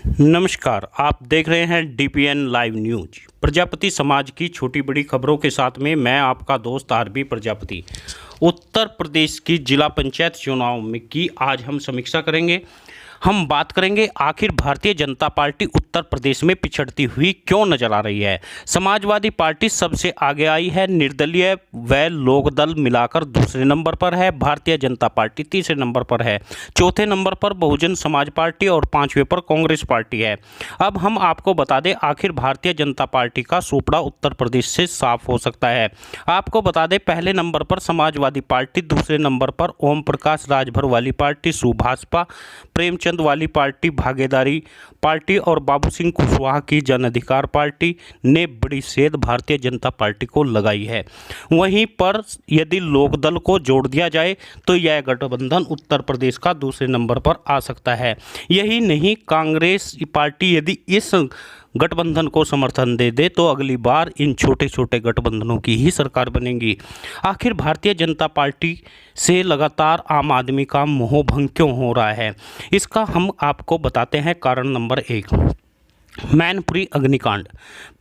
नमस्कार, आप देख रहे हैं डीपीएन लाइव न्यूज। प्रजापति समाज की छोटी बड़ी खबरों के साथ में मैं आपका दोस्त आरबी प्रजापति। उत्तर प्रदेश की जिला पंचायत चुनाव में की आज हम समीक्षा करेंगे। हम बात करेंगे आखिर भारतीय जनता पार्टी उत्तर प्रदेश में पिछड़ती हुई क्यों नजर आ रही है। समाजवादी पार्टी सबसे आगे आई है, निर्दलीय व लोकदल मिलाकर दूसरे नंबर पर है, भारतीय जनता पार्टी तीसरे नंबर पर है, चौथे नंबर पर बहुजन समाज पार्टी और पांचवें पर कांग्रेस पार्टी है। अब हम आपको बता दें आखिर भारतीय जनता पार्टी का सूपड़ा उत्तर प्रदेश से साफ हो सकता है। आपको बता दें पहले नंबर पर समाजवादी पार्टी, दूसरे नंबर पर ओम प्रकाश राजभर वाली पार्टी, सुभाषपा, प्रेमचंद वाली पार्टी, भागीदारी पार्टी और बाबू सिंह कुशवाहा की जन अधिकार पार्टी ने बड़ी सेध भारतीय जनता पार्टी को लगाई है। वहीं पर यदि लोकदल को जोड़ दिया जाए तो यह गठबंधन उत्तर प्रदेश का दूसरे नंबर पर आ सकता है। यही नहीं, कांग्रेस पार्टी यदि इस गठबंधन को समर्थन दे दे तो अगली बार इन छोटे छोटे गठबंधनों की ही सरकार बनेगी। आखिर भारतीय जनता पार्टी से लगातार आम आदमी का मोहभंग क्यों हो रहा है, इसका हम आपको बताते हैं। कारण नंबर 1, मैनपुरी अग्निकांड।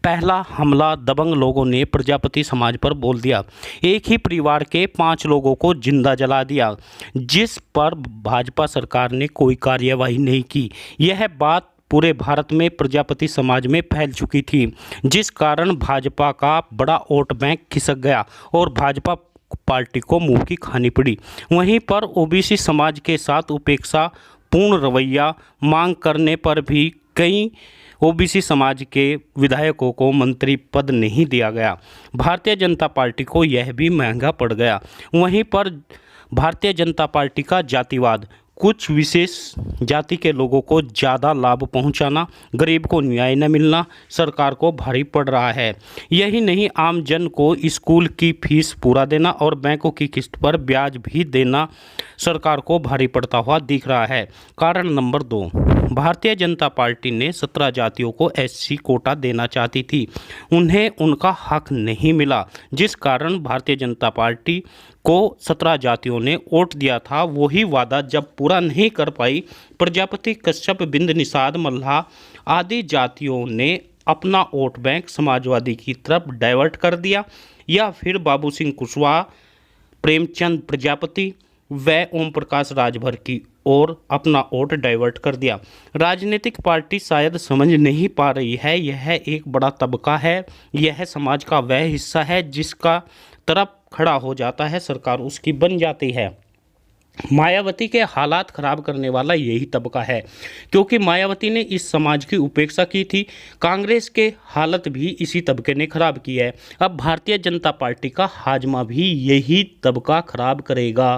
पहला हमला दबंग लोगों ने प्रजापति समाज पर बोल दिया। एक ही परिवार के 5 लोगों को जिंदा जला दिया, जिस पर भाजपा सरकार ने कोई कार्यवाही नहीं की। यह बात पूरे भारत में प्रजापति समाज में फैल चुकी थी, जिस कारण भाजपा का बड़ा वोट बैंक खिसक गया और भाजपा पार्टी को मुंह की खानी पड़ी। वहीं पर ओबीसी समाज के साथ उपेक्षा पूर्ण रवैया मांग करने पर भी कई ओबीसी समाज के विधायकों को मंत्री पद नहीं दिया गया। भारतीय जनता पार्टी को यह भी महंगा पड़ गया। वहीं पर भारतीय जनता पार्टी का जातिवाद, कुछ विशेष जाति के लोगों को ज़्यादा लाभ पहुंचाना, गरीब को न्याय न मिलना सरकार को भारी पड़ रहा है। यही नहीं, आम जन को स्कूल की फीस पूरा देना और बैंकों की किस्त पर ब्याज भी देना सरकार को भारी पड़ता हुआ दिख रहा है। कारण नंबर 2, भारतीय जनता पार्टी ने 17 जातियों को एससी कोटा देना चाहती थी, उन्हें उनका हक नहीं मिला, जिस कारण भारतीय जनता पार्टी को 17 जातियों ने वोट दिया था। वही वादा जब पूरा नहीं कर पाई, प्रजापति, कश्यप, बिंद, निषाद, मल्लाह आदि जातियों ने अपना वोट बैंक समाजवादी की तरफ डाइवर्ट कर दिया, या फिर बाबू सिंह कुशवाहा, प्रेमचंद प्रजापति व ओम प्रकाश राजभर की और अपना वोट डाइवर्ट कर दिया। राजनीतिक पार्टी शायद समझ नहीं पा रही है, यह एक बड़ा तबका है, यह समाज का वह हिस्सा है जिसका तरफ खड़ा हो जाता है सरकार उसकी बन जाती है। मायावती के हालात खराब करने वाला यही तबका है, क्योंकि मायावती ने इस समाज की उपेक्षा की थी। कांग्रेस के हालत भी इसी तबके ने खराब की है। अब भारतीय जनता पार्टी का हाजमा भी यही तबका खराब करेगा।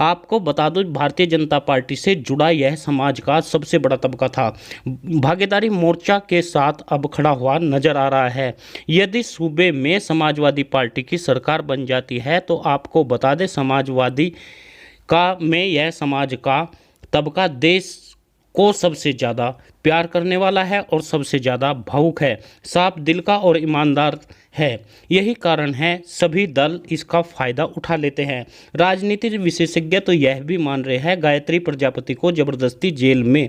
आपको बता दूं, भारतीय जनता पार्टी से जुड़ा यह समाज का सबसे बड़ा तबका था। भागीदारी मोर्चा के साथ अब खड़ा हुआ नजर आ रहा है। यदि सूबे में समाजवादी पार्टी की सरकार बन जाती है तो आपको बता दें समाजवादी में यह समाज का तबका देश को सबसे ज़्यादा प्यार करने वाला है और सबसे ज़्यादा भावुक है, साफ दिल का और ईमानदार है। यही कारण है सभी दल इसका फ़ायदा उठा लेते हैं। राजनीतिक विशेषज्ञ तो यह भी मान रहे हैं गायत्री प्रजापति को ज़बरदस्ती जेल में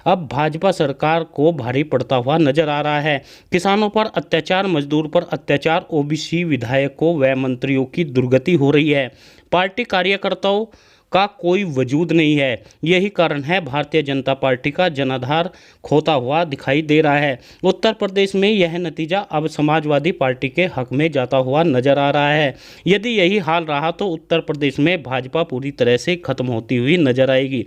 अब भाजपा सरकार को भारी पड़ता हुआ नजर आ रहा है। किसानों पर अत्याचार, मजदूर पर अत्याचार, ओबीसी विधायकों व मंत्रियों की दुर्गति हो रही है। पार्टी कार्यकर्ताओं का कोई वजूद नहीं है। यही कारण है भारतीय जनता पार्टी का जनाधार खोता हुआ दिखाई दे रहा है। उत्तर प्रदेश में यह नतीजा अब समाजवादी पार्टी के हक में जाता हुआ नजर आ रहा है। यदि यही हाल रहा तो उत्तर प्रदेश में भाजपा पूरी तरह से खत्म होती हुई नजर आएगी।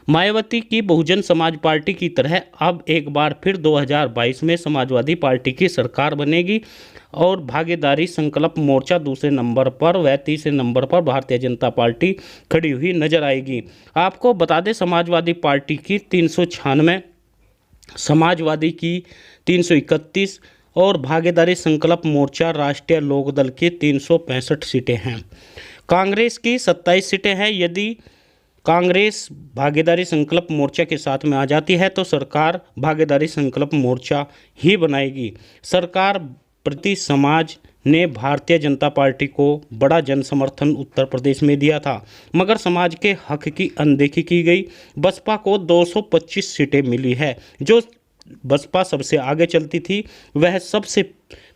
मायावती की बहुजन समाज पार्टी की तरह अब एक बार फिर 2022 में समाजवादी पार्टी की सरकार बनेगी और भागीदारी संकल्प मोर्चा दूसरे नंबर पर व तीसरे नंबर पर भारतीय जनता पार्टी खड़ी हुई नजर आएगी। आपको बता दें समाजवादी पार्टी की 396, समाजवादी की 331 और भागीदारी संकल्प मोर्चा राष्ट्रीय लोकदल की 365 सीटें हैं। कांग्रेस की 27 सीटें हैं। यदि कांग्रेस भागीदारी संकल्प मोर्चा के साथ में आ जाती है तो सरकार भागीदारी संकल्प मोर्चा ही बनाएगी। सरकार प्रति समाज ने भारतीय जनता पार्टी को बड़ा जन समर्थन उत्तर प्रदेश में दिया था, मगर समाज के हक की अनदेखी की गई। बसपा को 225 सीटें मिली है। जो बसपा सबसे आगे चलती थी वह सबसे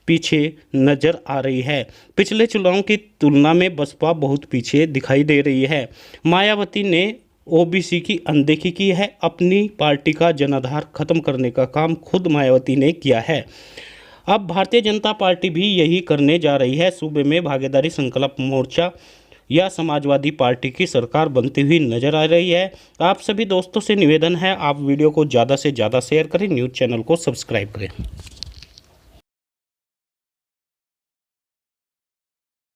पीछे नजर आ रही है। पिछले चुनाव की तुलना में बसपा बहुत पीछे दिखाई दे रही है। मायावती ने ओबीसी की अनदेखी की है। अपनी पार्टी का जनाधार खत्म करने का काम खुद मायावती ने किया है। अब भारतीय जनता पार्टी भी यही करने जा रही है। सूबे में भागीदारी संकल्प मोर्चा या समाजवादी पार्टी की सरकार बनती हुई नजर आ रही है। आप सभी दोस्तों से निवेदन है, आप वीडियो को ज़्यादा से ज़्यादा शेयर करें, न्यूज़ चैनल को सब्सक्राइब करें।